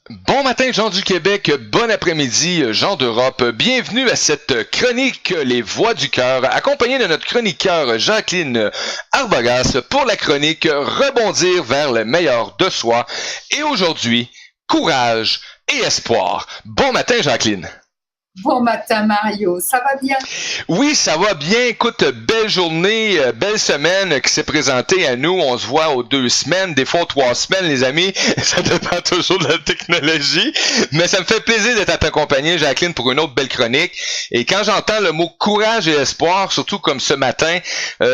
Bon matin, Jean du Québec, bon après-midi, Jean d'Europe. Bienvenue à cette chronique Les Voix du Cœur, accompagné de notre chroniqueur Jacqueline Arbogas pour la chronique Rebondir vers le meilleur de soi. Et aujourd'hui, courage et espoir. Bon matin, Jacqueline. Bon matin Mario, ça va bien? Oui, ça va bien. Écoute, belle journée, belle semaine qui s'est présentée à nous. On se voit aux 2 semaines, des fois aux 3 semaines, les amis. Ça dépend toujours de la technologie. Mais ça me fait plaisir d'être à t'accompagner, Jacqueline, pour une autre belle chronique. Et quand j'entends le mot courage et espoir, surtout comme ce matin,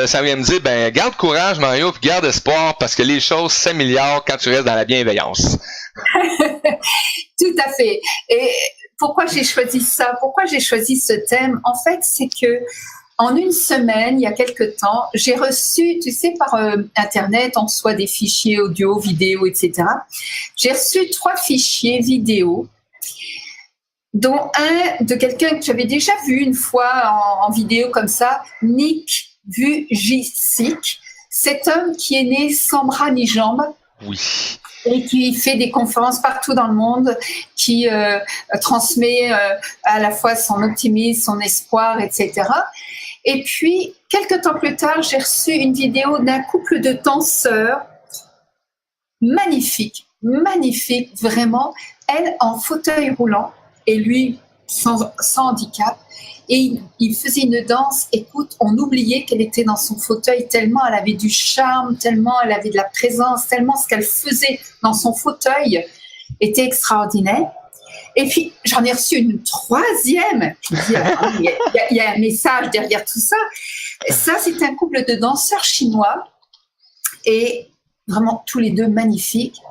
ça vient me dire, garde courage, Mario, puis garde espoir, parce que les choses s'améliorent quand tu restes dans la bienveillance. Tout à fait. Et pourquoi j'ai choisi ça? Pourquoi j'ai choisi ce thème? En fait, c'est que en une semaine, il y a quelque temps, j'ai reçu, tu sais, par Internet, on reçoit des fichiers audio, vidéo, etc. J'ai reçu 3 fichiers vidéo, dont un de quelqu'un que j'avais déjà vu une fois en vidéo comme ça, Nick Vujicic. Cet homme qui est né sans bras ni jambes. Oui. Et qui fait des conférences partout dans le monde, qui transmet à la fois son optimisme, son espoir, etc. Et puis, quelques temps plus tard, j'ai reçu une vidéo d'un couple de danseurs magnifique, magnifique, vraiment. Elle en fauteuil roulant et lui sans handicap. Et il faisait une danse, écoute, on oubliait qu'elle était dans son fauteuil tellement elle avait du charme, tellement elle avait de la présence, tellement ce qu'elle faisait dans son fauteuil était extraordinaire. Et puis, j'en ai reçu une 3e. Je me dis, il y a un message derrière tout ça. Ça, c'est un couple de danseurs chinois et vraiment tous les deux magnifiques.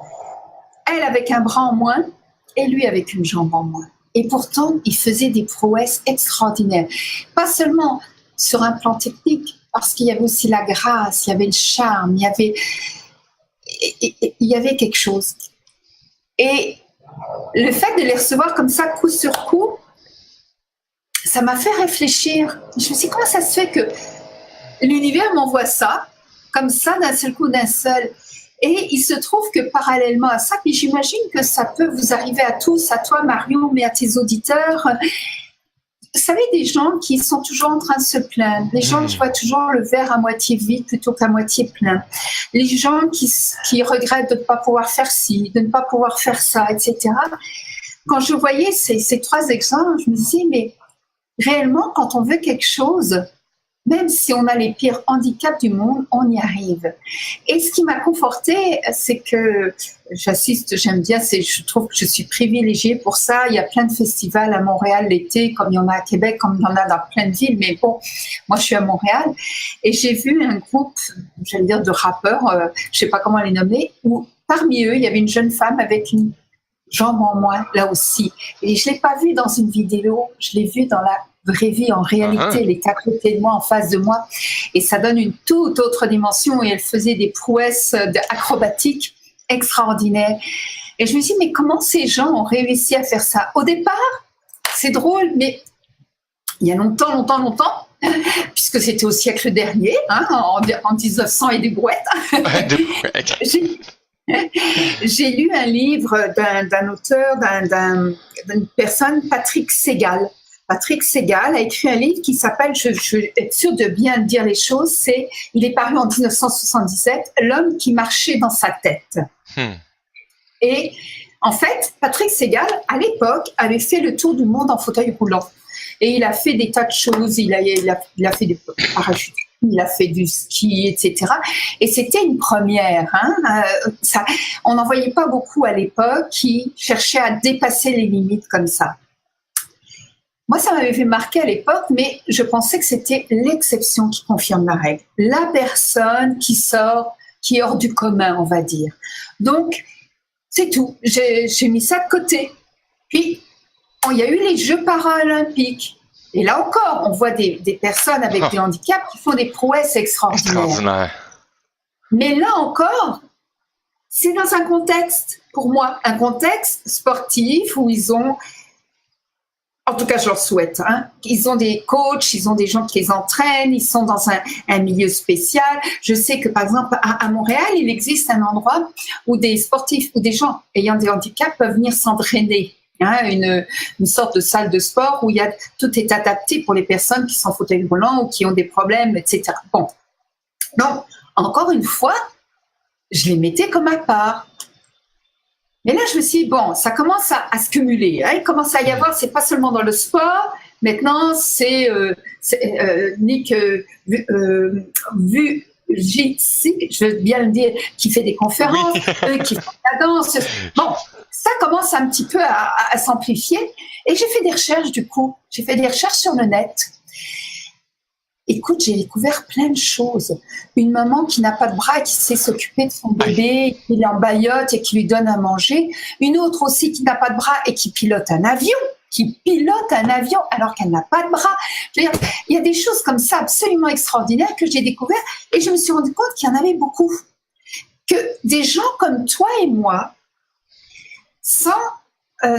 Elle avec un bras en moins et lui avec une jambe en moins. Et pourtant, il faisait des prouesses extraordinaires. Pas seulement sur un plan technique, parce qu'il y avait aussi la grâce, il y avait le charme, il y avait quelque chose. Et le fait de les recevoir comme ça, coup sur coup, ça m'a fait réfléchir. Je me suis dit, comment ça se fait que l'univers m'envoie ça, comme ça, d'un seul coup, d'un seul. Et il se trouve que parallèlement à ça, puis j'imagine que ça peut vous arriver à tous, à toi Mario, mais à tes auditeurs. Vous savez, des gens qui sont toujours en train de se plaindre, les gens qui voient toujours le verre à moitié vide plutôt qu'à moitié plein, les gens qui regrettent de ne pas pouvoir faire ci, de ne pas pouvoir faire ça, etc. Quand je voyais ces 3 exemples, je me disais, mais réellement, quand on veut quelque chose, même si on a les pires handicaps du monde, on y arrive. Et ce qui m'a confortée, c'est que j'aime bien, je trouve que je suis privilégiée pour ça. Il y a plein de festivals à Montréal l'été, comme il y en a à Québec, comme il y en a dans plein de villes. Mais bon, moi, je suis à Montréal. Et j'ai vu un groupe, j'allais dire, de rappeurs, je ne sais pas comment les nommer, où parmi eux, il y avait une jeune femme avec une jambe en moins, là aussi. Et je ne l'ai pas vue dans une vidéo, je l'ai vue dans la vraie vie, en réalité. Elle était à côté de moi, en face de moi, et ça donne une toute autre dimension, et elle faisait des prouesses acrobatiques extraordinaires. Et je me suis dit, mais comment ces gens ont réussi à faire ça? Au départ, c'est drôle, mais il y a longtemps, puisque c'était au siècle dernier, en 1900 et des brouettes, j'ai lu un livre d'un auteur, d'une personne, Patrick Segal. Patrick Segal a écrit un livre qui s'appelle, je vais être sûre de bien dire les choses, il est paru en 1977, L'homme qui marchait dans sa tête. Et en fait, Patrick Segal, à l'époque, avait fait le tour du monde en fauteuil roulant. Et il a fait des tas de choses, il a fait des parachutes, il a fait du ski, etc. Et c'était une première. On n'en voyait pas beaucoup à l'époque qui cherchaient à dépasser les limites comme ça. Moi, ça m'avait fait marquer à l'époque, mais je pensais que c'était l'exception qui confirme la règle. La personne qui est hors du commun, on va dire. Donc, c'est tout. J'ai mis ça de côté. Puis, il y a eu les Jeux paralympiques. Et là encore, on voit des personnes avec des handicaps qui font des prouesses extraordinaires. Mais là encore, c'est dans un contexte, pour moi, un contexte sportif où ils ont En tout cas, je leur souhaite. Hein. Ils ont des coachs, ils ont des gens qui les entraînent, ils sont dans un milieu spécial. Je sais que, par exemple, à Montréal, il existe un endroit où des sportifs ou des gens ayant des handicaps peuvent venir s'entraîner. Hein, une sorte de salle de sport où tout est adapté pour les personnes qui sont en fauteuil roulant ou qui ont des problèmes, etc. Bon. Donc, encore une fois, je les mettais comme à part. Mais là, je me suis dit, bon, ça commence à se cumuler. Hein. Il commence à y avoir, c'est pas seulement dans le sport. Maintenant, c'est Nick Vujicic, je veux bien le dire, qui fait des conférences, qui fait la danse. Bon, ça commence un petit peu à s'amplifier. Et j'ai fait des recherches, du coup. J'ai fait des recherches sur le net. Écoute, j'ai découvert plein de choses. Une maman qui n'a pas de bras et qui sait s'occuper de son bébé, qui l'embaillote et qui lui donne à manger. Une autre aussi qui n'a pas de bras et qui pilote un avion alors qu'elle n'a pas de bras. Je veux dire, il y a des choses comme ça absolument extraordinaires que j'ai découvertes et je me suis rendu compte qu'il y en avait beaucoup. Que des gens comme toi et moi, sans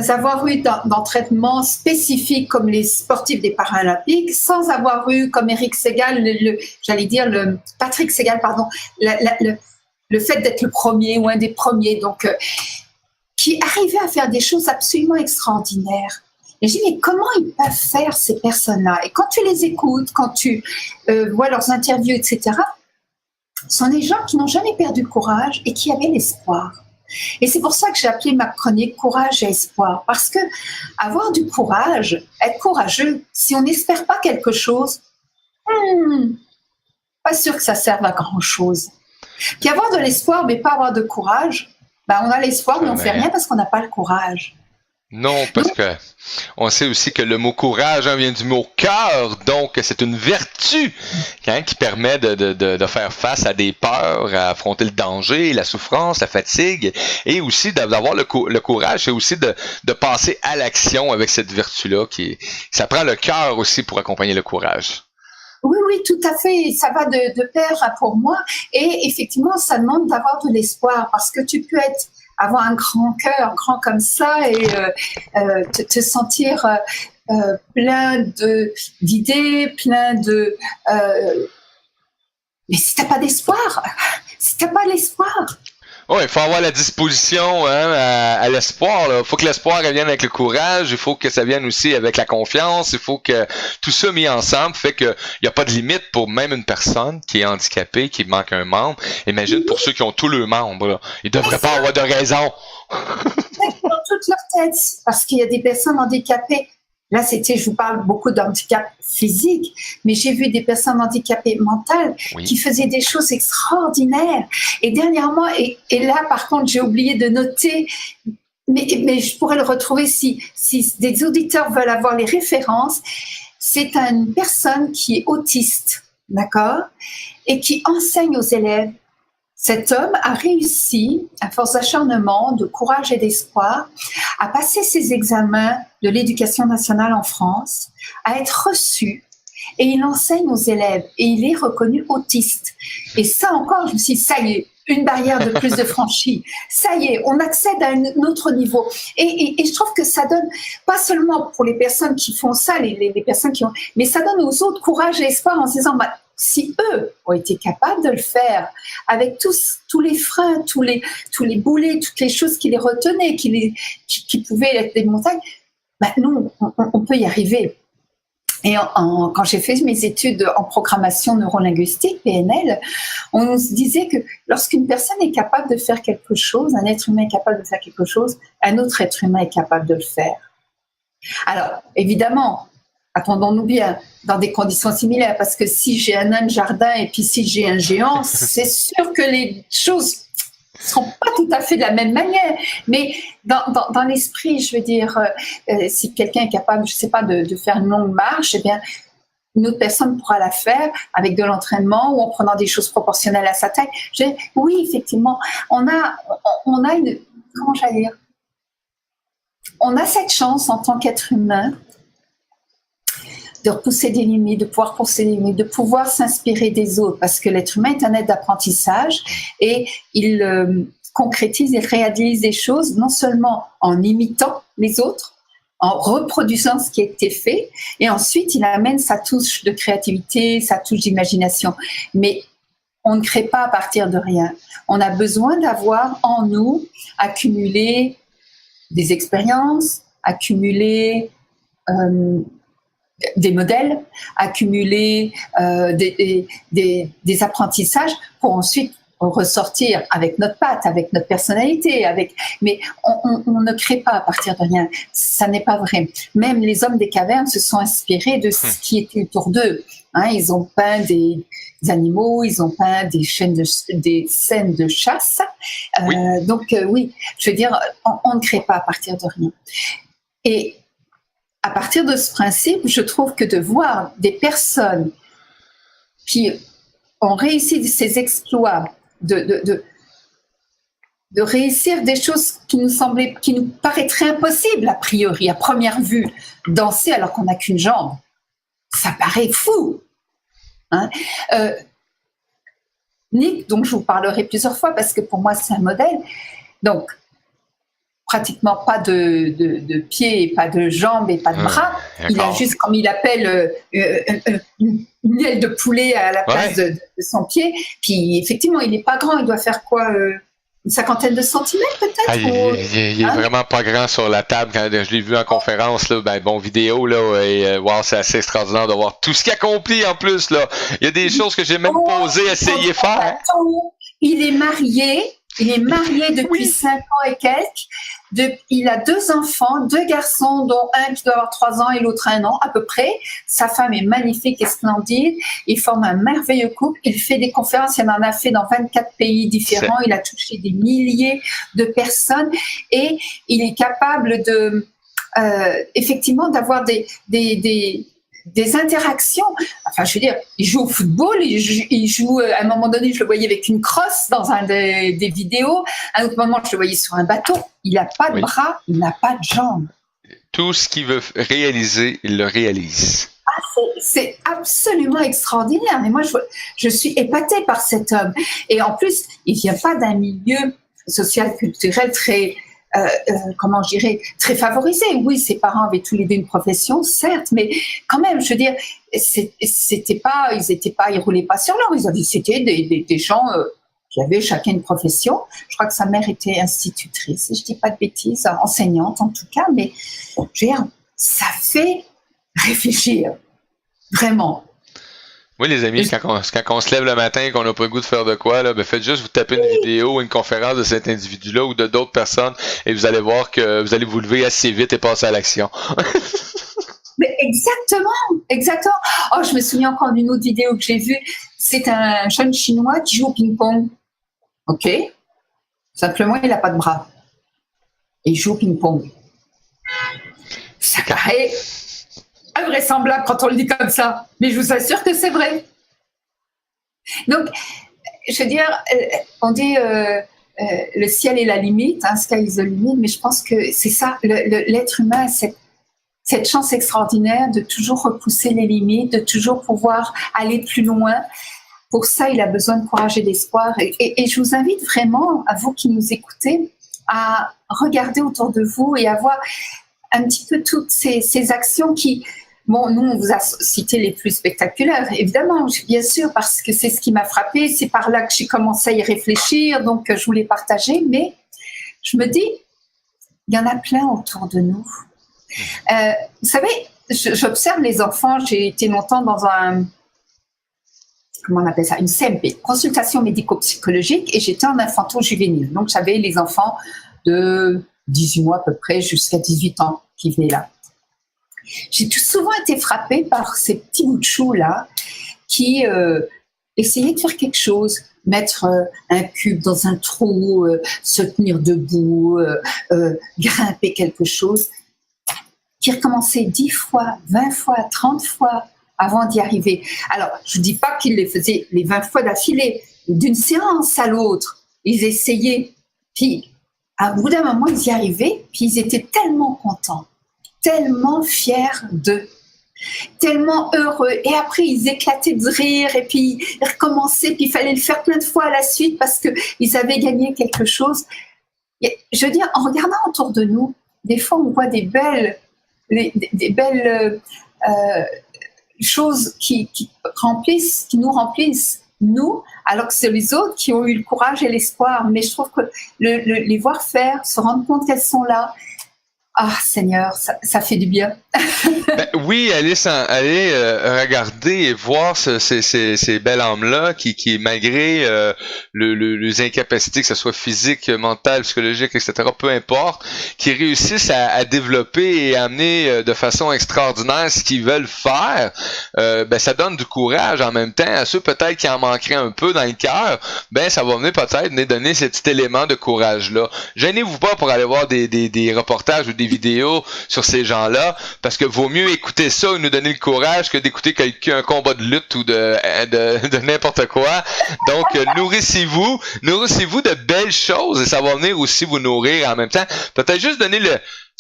avoir eu d'entraînement spécifique comme les sportifs des Paralympiques, sans avoir eu comme Eric Segal, Patrick Segal, pardon, le fait d'être le premier ou un des premiers, donc qui arrivait à faire des choses absolument extraordinaires. Et je dis, mais comment ils peuvent faire ces personnes-là? Et quand tu les écoutes, quand tu vois leurs interviews, etc., ce sont des gens qui n'ont jamais perdu courage et qui avaient l'espoir. Et c'est pour ça que j'ai appelé ma chronique Courage et espoir. Parce que avoir du courage, être courageux, si on n'espère pas quelque chose, pas sûr que ça serve à grand-chose. Puis avoir de l'espoir, mais pas avoir de courage, on a l'espoir, mais on ne fait rien parce qu'on n'a pas le courage. Non, parce que on sait aussi que le mot courage vient du mot cœur, donc c'est une vertu qui permet de faire face à des peurs, à affronter le danger, la souffrance, la fatigue, et aussi d'avoir le courage, c'est aussi de passer à l'action avec cette vertu-là. Ça prend le cœur aussi pour accompagner le courage. Oui, tout à fait. Ça va de pair pour moi. Et effectivement, ça demande d'avoir de l'espoir parce que tu peux avoir un grand cœur, grand comme ça, et te sentir plein d'idées, plein de... mais si t'as pas d'espoir, Oui, il faut avoir la disposition à l'espoir. Il faut que l'espoir vienne avec le courage, il faut que ça vienne aussi avec la confiance, il faut que tout ça mis ensemble fait qu'il n'y a pas de limite pour même une personne qui est handicapée, qui manque un membre. Imagine pour ceux qui ont tous leurs membres, là. Ils ne devraient pas avoir de raison. Dans toute leur tête, parce qu'il y a des personnes handicapées. Là, je vous parle beaucoup d'handicap physique, mais j'ai vu des personnes handicapées mentales qui faisaient des choses extraordinaires. Et dernièrement, et là, par contre, j'ai oublié de noter, mais je pourrais le retrouver si des auditeurs veulent avoir les références. C'est une personne qui est autiste, d'accord, et qui enseigne aux élèves. Cet homme a réussi, à force d'acharnement, de courage et d'espoir, à passer ses examens de l'éducation nationale en France, à être reçu, et il enseigne aux élèves, et il est reconnu autiste. Et ça encore, je me suis dit, ça y est, une barrière de plus de franchie. Ça y est, on accède à un autre niveau. Et je trouve que ça donne, pas seulement pour les personnes qui font ça, les personnes qui ont, mais ça donne aux autres courage et espoir en se disant, si eux ont été capables de le faire, avec tous les freins, tous les boulets, toutes les choses qui les retenaient, qui pouvaient être des montagnes, nous, on peut y arriver. Et quand j'ai fait mes études en programmation neurolinguistique, PNL, on nous disait que lorsqu'une personne est capable de faire quelque chose, un être humain est capable de faire quelque chose, un autre être humain est capable de le faire. Alors, évidemment, attendons-nous bien, dans des conditions similaires, parce que si j'ai un nain de jardin et puis si j'ai un géant, c'est sûr que les choses ne seront pas tout à fait de la même manière. Mais dans l'esprit, je veux dire, si quelqu'un est capable, je ne sais pas, de faire une longue marche, eh bien, une autre personne pourra la faire avec de l'entraînement ou en prenant des choses proportionnelles à sa taille. Oui, effectivement, on a une... Comment j'allais dire ? On a cette chance en tant qu'être humain de repousser des limites, de pouvoir pousser des limites, de pouvoir s'inspirer des autres, parce que l'être humain est un être d'apprentissage et il concrétise et réalise des choses non seulement en imitant les autres, en reproduisant ce qui a été fait, et ensuite il amène sa touche de créativité, sa touche d'imagination. Mais on ne crée pas à partir de rien. On a besoin d'avoir en nous accumulé des expériences, accumulé des modèles, accumuler des apprentissages pour ensuite ressortir avec notre patte, avec notre personnalité, mais on ne crée pas à partir de rien. Ça n'est pas vrai. Même les hommes des cavernes se sont inspirés de ce qui était autour d'eux. Hein, ils ont peint des animaux, ils ont peint des scènes de chasse. Oui. Donc oui, je veux dire, on ne crée pas à partir de rien. Et à partir de ce principe, je trouve que de voir des personnes qui ont réussi ces exploits, de réussir des choses qui nous paraîtraient impossibles a priori, à première vue, danser alors qu'on n'a qu'une jambe, ça paraît fou. Hein, Nick, dont je vous parlerai plusieurs fois parce que pour moi c'est un modèle, donc pratiquement pas de pieds, pas de jambes et pas de bras. Il a juste, comme il appelle, une aile de poulet à la place de son pied. Puis effectivement, il n'est pas grand. Il doit faire quoi, une cinquantaine de centimètres peut-être? Il est vraiment pas grand sur la table. Quand je l'ai vu en conférence, là, vidéo, là, et c'est assez extraordinaire de voir tout ce qu'il accomplit en plus. Là. Il y a des choses que j'ai même pas osé essayer faire. Il est marié. Il est marié depuis 5 ans et quelques. Il a 2 enfants, 2 garçons, dont un qui doit avoir 3 ans et l'autre 1 an à peu près. Sa femme est magnifique et splendide. Ils forment un merveilleux couple. Il fait des conférences. Il en a fait dans 24 pays différents. Il a touché des milliers de personnes. Et il est capable de, effectivement, d'avoir des interactions. Enfin, je veux dire, il joue au football, il joue, à un moment donné, je le voyais avec une crosse dans un des vidéos. À un autre moment, je le voyais sur un bateau. Il n'a pas de bras, il n'a pas de jambes. Tout ce qu'il veut réaliser, il le réalise. C'est absolument extraordinaire. Mais moi, je suis épatée par cet homme. Et en plus, il ne vient pas d'un milieu social, culturel très... comment je dirais, très favorisé. Oui, ses parents avaient tous les deux une profession, certes, mais quand même, je veux dire, ils roulaient pas sur l'or. C'était des gens qui avaient chacun une profession. Je crois que sa mère était institutrice, si je dis pas de bêtises, enseignante en tout cas, mais je veux dire, ça fait réfléchir, vraiment. Oui, les amis, quand on se lève le matin et qu'on n'a pas le goût de faire de quoi, là, faites juste vous taper une vidéo, une conférence de cet individu-là ou de d'autres personnes et vous allez voir que vous allez vous lever assez vite et passer à l'action. Mais exactement. Oh, je me souviens encore d'une autre vidéo que j'ai vue. C'est un jeune Chinois qui joue au ping-pong. OK. Simplement, il n'a pas de bras. Et il joue au ping-pong. Ça paraît invraisemblable quand on le dit comme ça, mais je vous assure que c'est vrai. Donc, je veux dire, on dit le ciel est la limite, sky is the limit, mais je pense que c'est ça, l'être humain a cette chance extraordinaire de toujours repousser les limites, de toujours pouvoir aller plus loin. Pour ça, il a besoin de courage et d'espoir. Et je vous invite vraiment, à vous qui nous écoutez, à regarder autour de vous et à voir un petit peu toutes ces actions qui... Bon, nous, on vous a cité les plus spectaculaires, évidemment, bien sûr, parce que c'est ce qui m'a frappée. C'est par là que j'ai commencé à y réfléchir, donc je voulais partager. Mais je me dis, il y en a plein autour de nous. Vous savez, j'observe les enfants. J'ai été longtemps dans comment on appelle ça, une CMP, consultation médico-psychologique, et j'étais en infanto-juvénile. Donc, j'avais les enfants de 18 mois à peu près jusqu'à 18 ans qui venaient là. J'ai souvent été frappée par ces petits bouts de chou-là qui essayaient de faire quelque chose, mettre un cube dans un trou, se tenir debout, grimper quelque chose, qui recommençaient 10 fois, 20 fois, 30 fois avant d'y arriver. Alors, je ne dis pas qu'ils les faisaient les 20 fois d'affilée, d'une séance à l'autre. Ils essayaient, puis à bout d'un moment, ils y arrivaient, puis ils étaient tellement contents, tellement fiers d'eux, tellement heureux. Et après, ils éclataient de rire et puis ils recommençaient, puis il fallait le faire plein de fois à la suite parce qu'ils avaient gagné quelque chose. Et je veux dire, en regardant autour de nous, des fois, on voit des belles des belles choses qui nous remplissent, nous, alors que c'est les autres qui ont eu le courage et l'espoir. Mais je trouve que les voir faire, se rendre compte qu'elles sont là, ah Seigneur, ça fait du bien. Oui, aller regarder et voir ces belles âmes-là qui malgré les incapacités, que ce soit physique, mentale, psychologique, etc., peu importe, qui réussissent à développer et à amener de façon extraordinaire ce qu'ils veulent faire, ça donne du courage en même temps à ceux peut-être qui en manqueraient un peu dans le cœur, ça va venir peut-être donner ce petit élément de courage-là. Gênez-vous pas pour aller voir des reportages ou des vidéos sur ces gens-là, parce que vaut mieux écouter ça ou nous donner le courage que d'écouter un combat de lutte ou de n'importe quoi. Donc, nourrissez-vous de belles choses et ça va venir aussi vous nourrir en même temps. Peut-être juste donner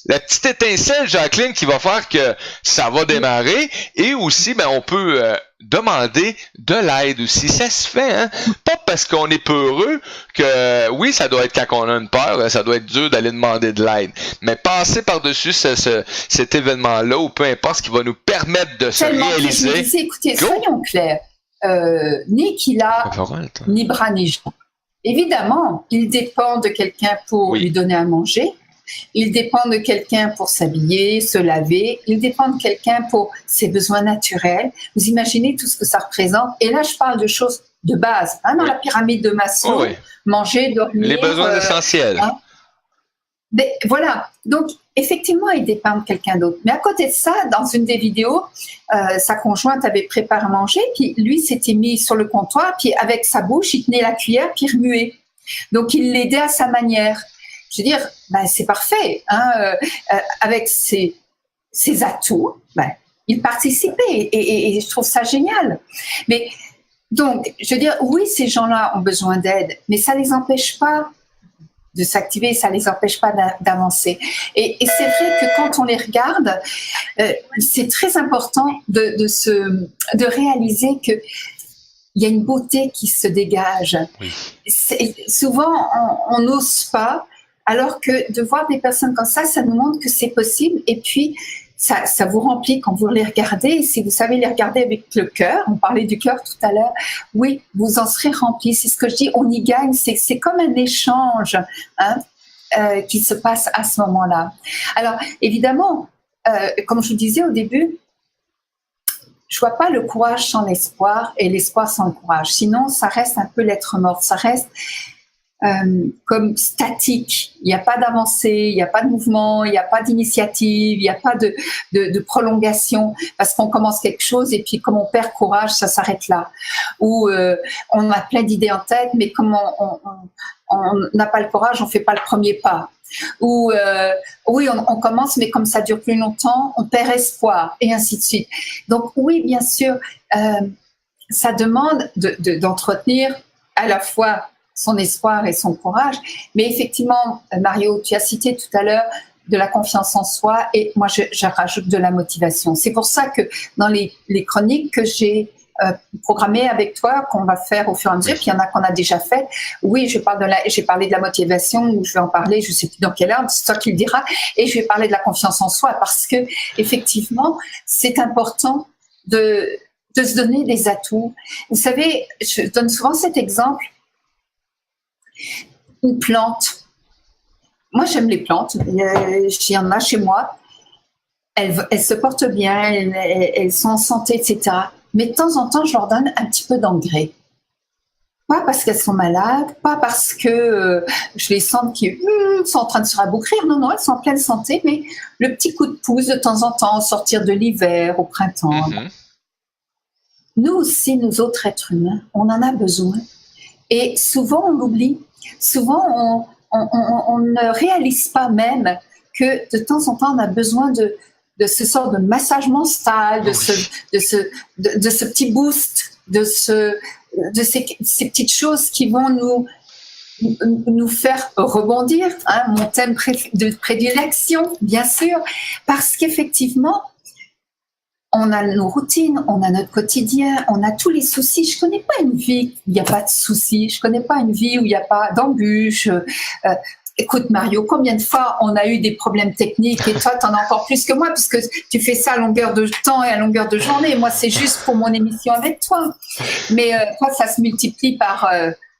la petite étincelle, Jacqueline, qui va faire que ça va démarrer. Et aussi, on peut demander de l'aide aussi. Ça se fait, hein? Pas parce qu'on est peureux que, oui, ça doit être quand on a une peur, ça doit être dur d'aller demander de l'aide. Mais passer par-dessus cet événement-là, ou peu importe, ce qui va nous permettre de se réaliser. Je me disais, écoutez, soyons clairs. Ni qu'il a ni bras ni jambes. Évidemment, il dépend de quelqu'un pour lui donner à manger. Il dépend de quelqu'un pour s'habiller, se laver. Il dépend de quelqu'un pour ses besoins naturels. Vous imaginez tout ce que ça représente. Et là, je parle de choses de base. Dans la pyramide de Maslow, manger, dormir. Les besoins essentiels. Mais voilà. Donc, effectivement, il dépend de quelqu'un d'autre. Mais à côté de ça, dans une des vidéos, sa conjointe avait préparé à manger, puis lui s'était mis sur le comptoir, puis avec sa bouche, il tenait la cuillère, puis il remuait. Donc, il l'aidait à sa manière. Je veux dire, c'est parfait. Hein, avec ses atouts, il participait et je trouve ça génial. Mais donc, je veux dire, oui, ces gens-là ont besoin d'aide, mais ça ne les empêche pas de s'activer, ça ne les empêche pas d'avancer. Et c'est vrai que quand on les regarde, c'est très important de réaliser que il y a une beauté qui se dégage. Oui. Souvent, on n'ose pas. Alors que de voir des personnes comme ça nous montre que c'est possible. Et puis, ça vous remplit quand vous les regardez. Si vous savez les regarder avec le cœur, on parlait du cœur tout à l'heure, oui, vous en serez rempli. C'est ce que je dis, on y gagne. C'est comme un échange qui se passe à ce moment-là. Alors, évidemment, comme je vous disais au début, je ne vois pas le courage sans l'espoir et l'espoir sans le courage. Sinon, ça reste un peu l'être mort. Ça reste comme statique. Il n'y a pas d'avancée, il n'y a pas de mouvement, il n'y a pas d'initiative, il n'y a pas de prolongation parce qu'on commence quelque chose et puis comme on perd courage, ça s'arrête là. Ou on a plein d'idées en tête, mais comme on n'a pas le courage, on ne fait pas le premier pas. Ou oui, on commence, mais comme ça dure plus longtemps, on perd espoir et ainsi de suite. Donc oui, bien sûr, ça demande d'entretenir à la fois son espoir et son courage. Mais effectivement, Mario, tu as cité tout à l'heure de la confiance en soi et moi, je rajoute de la motivation. C'est pour ça que dans les chroniques que j'ai programmées avec toi, qu'on va faire au fur et à mesure, puis il y en a qu'on a déjà fait, oui, j'ai parlé de la motivation, ou je vais en parler, je ne sais plus dans quelle heure, c'est toi qui le diras, et je vais parler de la confiance en soi parce que effectivement, c'est important de se donner des atouts. Vous savez, je donne souvent cet exemple. Une plante. Moi, j'aime les plantes. Il y en a chez moi. Elles se portent bien, elles sont en santé, etc. Mais de temps en temps, je leur donne un petit peu d'engrais. Pas parce qu'elles sont malades, pas parce que je les sens qui sont en train de se rabougrir. Non, non, elles sont en pleine santé, mais le petit coup de pouce de temps en temps, sortir de l'hiver, au printemps. Mm-hmm. Nous aussi, nous autres êtres humains, on en a besoin. Et souvent, on l'oublie. Souvent, on ne réalise pas même que de temps en temps, on a besoin de ce sort de massage mental, de ce petit boost, de ces petites choses qui vont nous faire rebondir. Hein, mon thème de prédilection, bien sûr, parce qu'effectivement, on a nos routines, on a notre quotidien, on a tous les soucis. Je connais pas une vie où il n'y a pas de soucis. Je connais pas une vie où il n'y a pas d'embûches. Écoute Mario, combien de fois on a eu des problèmes techniques et toi, tu en as encore plus que moi puisque tu fais ça à longueur de temps et à longueur de journée. Moi, c'est juste pour mon émission avec toi. Mais toi, ça se multiplie par,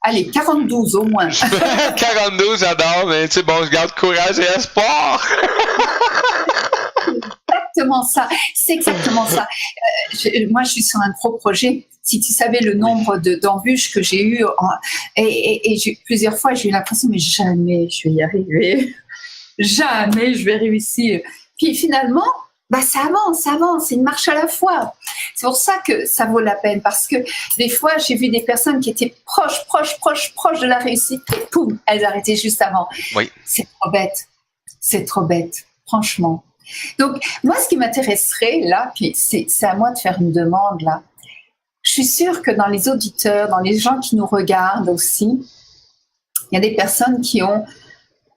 allez, 42 au moins. 42, j'adore, mais tu sais, bon, je garde courage et espoir. Exactement ça. C'est exactement ça. Moi, je suis sur un gros projet. Si tu savais le nombre d'embûches que j'ai eues, plusieurs fois, j'ai eu l'impression, mais jamais je vais y arriver. Jamais je vais réussir. Puis finalement, ça avance, c'est une marche à la fois. C'est pour ça que ça vaut la peine, parce que des fois, j'ai vu des personnes qui étaient proches de la réussite, et poum, elles arrêtaient juste avant. Oui. C'est trop bête, franchement. Donc, moi, ce qui m'intéresserait, là, puis c'est à moi de faire une demande, là. Je suis sûre que dans les auditeurs, dans les gens qui nous regardent aussi, il y a des personnes qui ont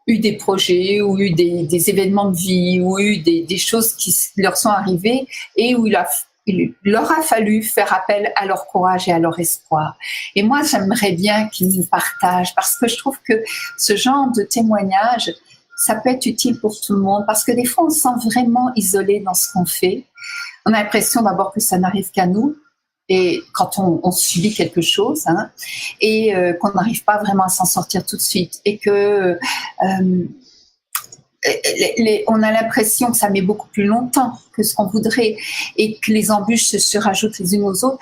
eu des projets ou eu des événements de vie ou eu des choses qui leur sont arrivées et où il leur a fallu faire appel à leur courage et à leur espoir. Et moi, j'aimerais bien qu'ils nous partagent parce que je trouve que ce genre de témoignage, ça peut être utile pour tout le monde parce que des fois, on se sent vraiment isolé dans ce qu'on fait. On a l'impression d'abord que ça n'arrive qu'à nous. Et quand on subit quelque chose, hein, et qu'on n'arrive pas vraiment à s'en sortir tout de suite, et que on a l'impression que ça met beaucoup plus longtemps que ce qu'on voudrait, et que les embûches se rajoutent les unes aux autres.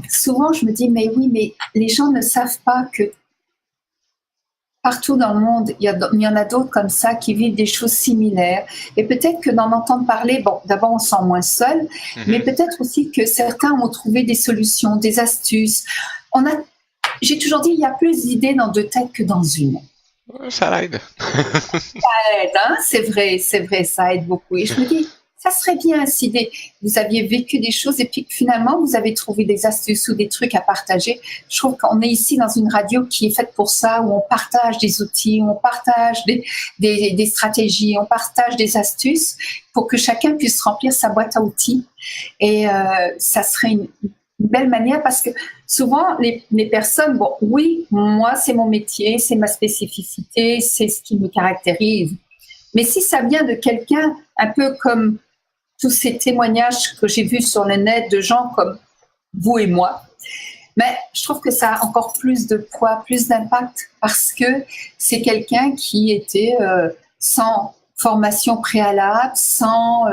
Souvent, je me dis, mais oui, mais les gens ne savent pas que partout dans le monde, il y en a d'autres comme ça qui vivent des choses similaires. Et peut-être que d'en entendre parler, bon, d'abord on se sent moins seul, mais peut-être aussi que certains ont trouvé des solutions, des astuces. J'ai toujours dit, il y a plus d'idées dans 2 têtes que dans une. Ça aide. Ça aide, hein, c'est vrai, ça aide beaucoup. Et je me dis, ça serait bien si vous aviez vécu des choses et puis finalement vous avez trouvé des astuces ou des trucs à partager. Je trouve qu'on est ici dans une radio qui est faite pour ça, où on partage des outils, où on partage des stratégies, on partage des astuces pour que chacun puisse remplir sa boîte à outils. Et ça serait une belle manière parce que souvent les personnes, bon oui, moi c'est mon métier, c'est ma spécificité, c'est ce qui me caractérise. Mais si ça vient de quelqu'un un peu comme tous ces témoignages que j'ai vus sur le net de gens comme vous et moi, mais je trouve que ça a encore plus de poids, plus d'impact, parce que c'est quelqu'un qui était sans formation préalable, sans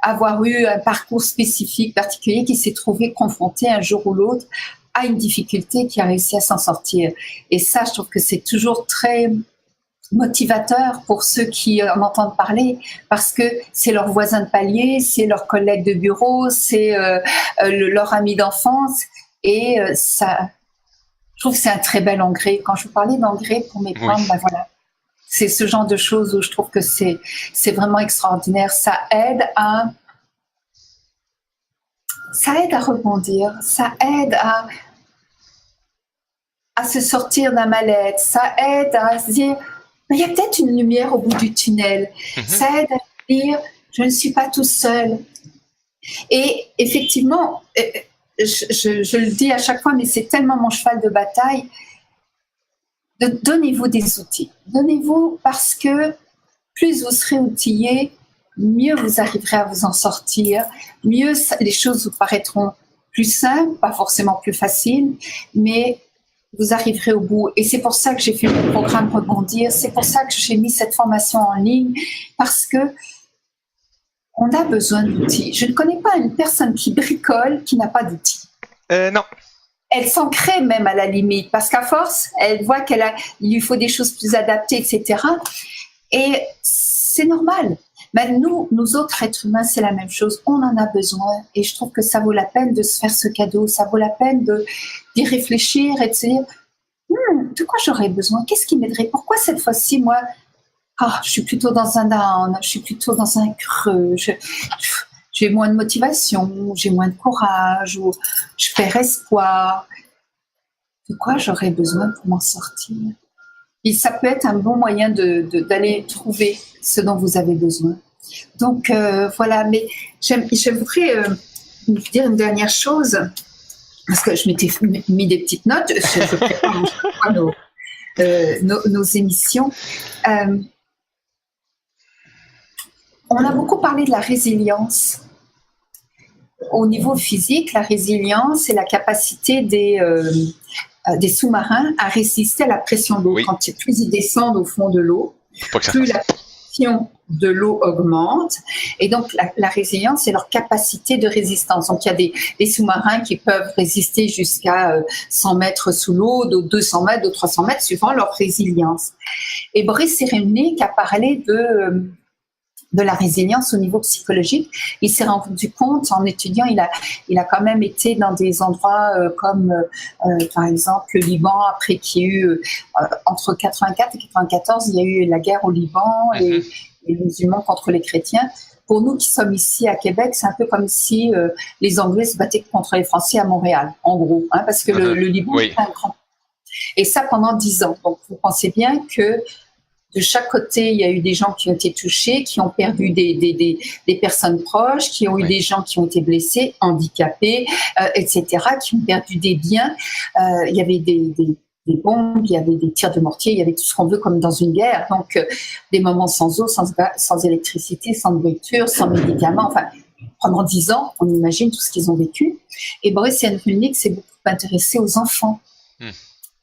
avoir eu un parcours spécifique, particulier, qui s'est trouvé confronté un jour ou l'autre à une difficulté, qui a réussi à s'en sortir. Et ça, je trouve que c'est toujours très motivateur pour ceux qui en entendent parler, parce que c'est leur voisin de palier, c'est leur collègue de bureau, c'est leur ami d'enfance, et ça, je trouve que c'est un très bel engrais. Quand je vous parlais d'engrais pour mes plantes, voilà, c'est ce genre de choses où je trouve que c'est vraiment extraordinaire. Ça aide à rebondir, ça aide à se sortir d'un mal-être, ça aide à se dire il y a peut-être une lumière au bout du tunnel. Ça aide à dire, je ne suis pas tout seul. Et effectivement, je le dis à chaque fois, mais c'est tellement mon cheval de bataille, donnez-vous des outils. Donnez-vous, parce que plus vous serez outillés, mieux vous arriverez à vous en sortir, mieux les choses vous paraîtront plus simples, pas forcément plus faciles, mais vous arriverez au bout. Et c'est pour ça que j'ai fait le programme Rebondir, c'est pour ça que j'ai mis cette formation en ligne, parce que on a besoin d'outils. Je ne connais pas une personne qui bricole qui n'a pas d'outils. Non. Elle s'en crée même à la limite, parce qu'à force, elle voit qu'il lui faut des choses plus adaptées, etc. Et c'est normal. Ben nous autres êtres humains, c'est la même chose. On en a besoin. Et je trouve que ça vaut la peine de se faire ce cadeau. Ça vaut la peine d'y réfléchir et de se dire de quoi j'aurais besoin? Qu'est-ce qui m'aiderait? Pourquoi cette fois-ci, moi, je suis plutôt dans un down, je suis plutôt dans un creux, j'ai moins de motivation, j'ai moins de courage, ou je perds espoir. De quoi j'aurais besoin pour m'en sortir? Et ça peut être un bon moyen d'aller trouver ce dont vous avez besoin. Donc voilà, mais je voudrais vous dire une dernière chose, parce que je m'étais mis des petites notes. nos émissions. On a beaucoup parlé de la résilience. Au niveau physique, la résilience, c'est la capacité des sous-marins à résister à la pression d'eau. Quand plus ils descendent au fond de l'eau, plus la pression de l'eau augmente. Et donc, la résilience, c'est leur capacité de résistance. Donc, il y a des sous-marins qui peuvent résister jusqu'à 100 mètres sous l'eau, de 200 mètres, de 300 mètres, suivant leur résilience. Et Boris Cyrulnik a parlé de la résilience au niveau psychologique. Il s'est rendu compte, en étudiant, il a quand même été dans des endroits comme, par exemple, le Liban, après qu'il y ait eu, entre 84 et 94, il y a eu la guerre au Liban et les musulmans contre les chrétiens. Pour nous qui sommes ici à Québec, c'est un peu comme si les Anglais se battaient contre les Français à Montréal, en gros, parce que le Liban est un grand. Et ça pendant 10 ans. Donc, vous pensez bien que de chaque côté, il y a eu des gens qui ont été touchés, qui ont perdu des personnes proches, qui ont eu des gens qui ont été blessés, handicapés, etc., qui ont perdu des biens. Il y avait des bombes, il y avait des tirs de mortier, il y avait tout ce qu'on veut comme dans une guerre. Donc, des moments sans eau, sans électricité, sans nourriture, sans médicaments. Enfin, pendant 10 ans, on imagine tout ce qu'ils ont vécu. Et Boris Cyrulnik s'est beaucoup intéressé aux enfants.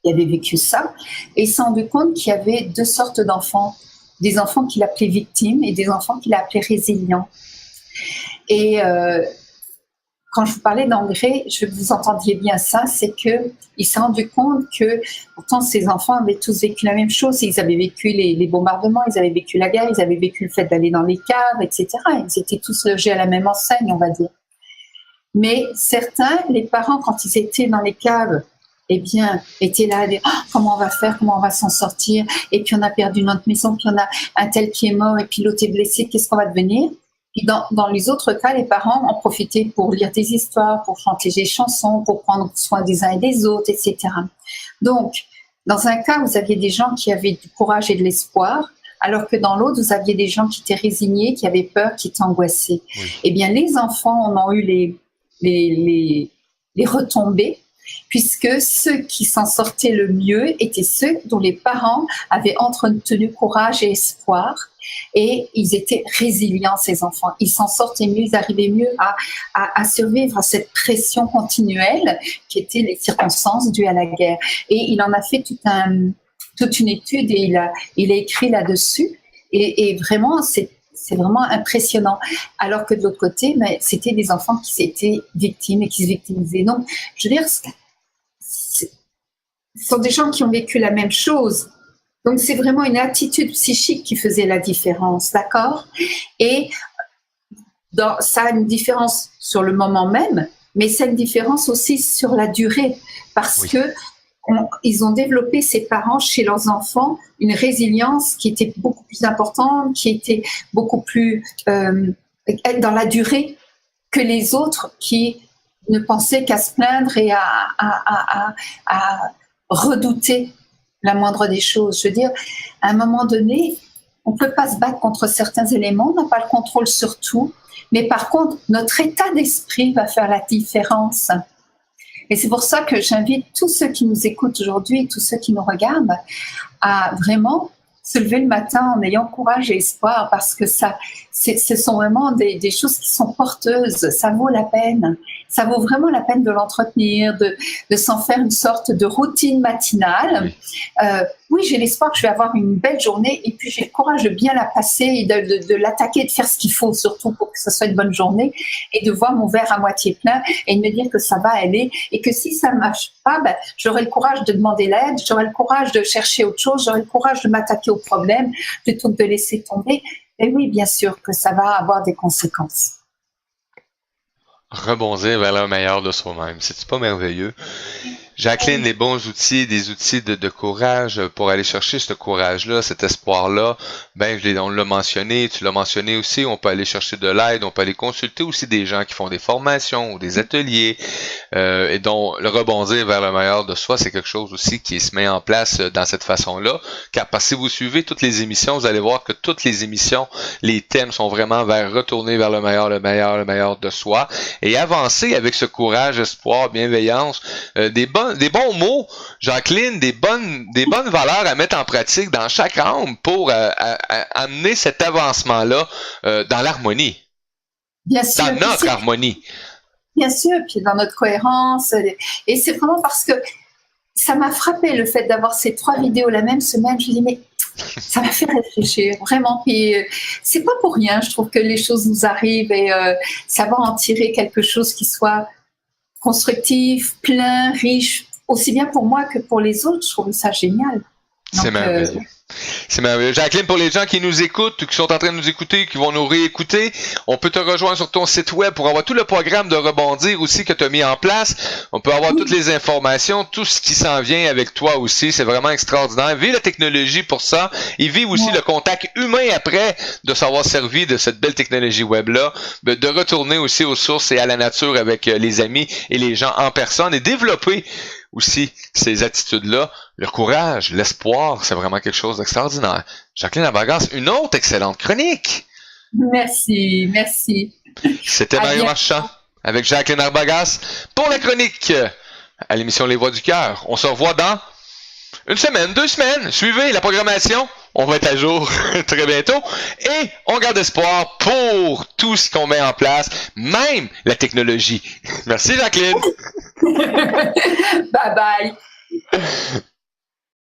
Il avait vécu ça, et il s'est rendu compte qu'il y avait 2 sortes d'enfants. Des enfants qu'il appelait victimes et des enfants qu'il appelait résilients. Et quand je vous parlais d'engrais, je vous entendiez bien ça, c'est qu'il s'est rendu compte que pourtant ces enfants avaient tous vécu la même chose. Ils avaient vécu les bombardements, ils avaient vécu la guerre, ils avaient vécu le fait d'aller dans les caves, etc. Ils étaient tous logés à la même enseigne, on va dire. Mais certains, les parents, quand ils étaient dans les caves, eh bien, étaient là à dire comment on va faire, comment on va s'en sortir, et puis on a perdu notre maison, puis on a un tel qui est mort, et puis l'autre est blessé, qu'est-ce qu'on va devenir? Puis dans les autres cas, les parents en profitaient pour lire des histoires, pour chanter des chansons, pour prendre soin des uns et des autres, etc. Donc, dans un cas, vous aviez des gens qui avaient du courage et de l'espoir, alors que dans l'autre, vous aviez des gens qui étaient résignés, qui avaient peur, qui étaient angoissés. Eh bien, les enfants en ont eu les retombées, puisque ceux qui s'en sortaient le mieux étaient ceux dont les parents avaient entretenu courage et espoir, et ils étaient résilients, ces enfants. Ils s'en sortaient mieux, ils arrivaient mieux à survivre à cette pression continuelle qui étaient les circonstances dues à la guerre. Et il en a fait toute une étude, et il a écrit là-dessus, et vraiment, c'est vraiment impressionnant. Alors que de l'autre côté, mais c'était des enfants qui s'étaient victimes et qui se victimisaient. Donc, je veux dire, ce sont des gens qui ont vécu la même chose. Donc, c'est vraiment une attitude psychique qui faisait la différence, d'accord? Et ça a une différence sur le moment même, mais c'est une différence aussi sur la durée, parce que ils ont développé, ces parents, chez leurs enfants, une résilience qui était beaucoup plus importante, qui était beaucoup plus dans la durée que les autres qui ne pensaient qu'à se plaindre et à redouter la moindre des choses. Je veux dire, à un moment donné, on ne peut pas se battre contre certains éléments, on n'a pas le contrôle sur tout, mais par contre, notre état d'esprit va faire la différence. Et c'est pour ça que j'invite tous ceux qui nous écoutent aujourd'hui, tous ceux qui nous regardent, à vraiment se lever le matin en ayant courage et espoir, parce que ce sont vraiment des choses qui sont porteuses. Ça vaut la peine. Ça vaut vraiment la peine de l'entretenir, de s'en faire une sorte de routine matinale. Oui, j'ai l'espoir que je vais avoir une belle journée, et puis j'ai le courage de bien la passer et de l'attaquer, de faire ce qu'il faut, surtout pour que ce soit une bonne journée, et de voir mon verre à moitié plein et de me dire que ça va aller, et que si ça ne marche pas, j'aurai le courage de demander l'aide, j'aurai le courage de chercher autre chose, j'aurai le courage de m'attaquer au problème plutôt que de laisser tomber. Et oui, bien sûr que ça va avoir des conséquences. Rebondir vers le meilleur de soi-même. C'est pas merveilleux? Jacqueline, les bons outils, des outils de courage pour aller chercher ce courage-là, cet espoir-là, on l'a mentionné, tu l'as mentionné aussi, on peut aller chercher de l'aide, on peut aller consulter aussi des gens qui font des formations ou des ateliers, et donc le rebondir vers le meilleur de soi, c'est quelque chose aussi qui se met en place dans cette façon-là, car parce que si vous suivez toutes les émissions, vous allez voir que toutes les émissions, les thèmes sont vraiment vers retourner vers le meilleur de soi, et avancer avec ce courage, espoir, bienveillance, des bons mots, Jacqueline, des bonnes valeurs à mettre en pratique dans chaque âme pour amener cet avancement-là dans l'harmonie. Bien sûr. Dans notre harmonie. Bien sûr, puis dans notre cohérence. Et c'est vraiment parce que ça m'a frappé le fait d'avoir ces 3 vidéos la même semaine. Je me dis, mais ça m'a fait réfléchir, vraiment. Puis c'est pas pour rien, je trouve que les choses nous arrivent et savoir en tirer quelque chose qui soit constructif, plein, riche, aussi bien pour moi que pour les autres, je trouve ça génial. C'est merveilleux. C'est merveilleux. Jacqueline, pour les gens qui nous écoutent, qui sont en train de nous écouter, qui vont nous réécouter, on peut te rejoindre sur ton site web pour avoir tout le programme de Rebondir aussi que tu as mis en place. On peut avoir toutes les informations, tout ce qui s'en vient avec toi aussi. C'est vraiment extraordinaire. Vive la technologie pour ça et vive aussi le contact humain après de s'avoir servi de cette belle technologie web-là, de retourner aussi aux sources et à la nature avec les amis et les gens en personne et développer aussi ces attitudes-là. Le courage, l'espoir, c'est vraiment quelque chose d'extraordinaire. Jacqueline Arbogast, une autre excellente chronique. Merci. C'était Mario Marchand avec Jacqueline Arbogast pour la chronique à l'émission Les Voix du Cœur. On se revoit dans 1 semaine, 2 semaines. Suivez la programmation. On va être à jour très bientôt. Et on garde espoir pour tout ce qu'on met en place, même la technologie. Merci Jacqueline. Bye bye.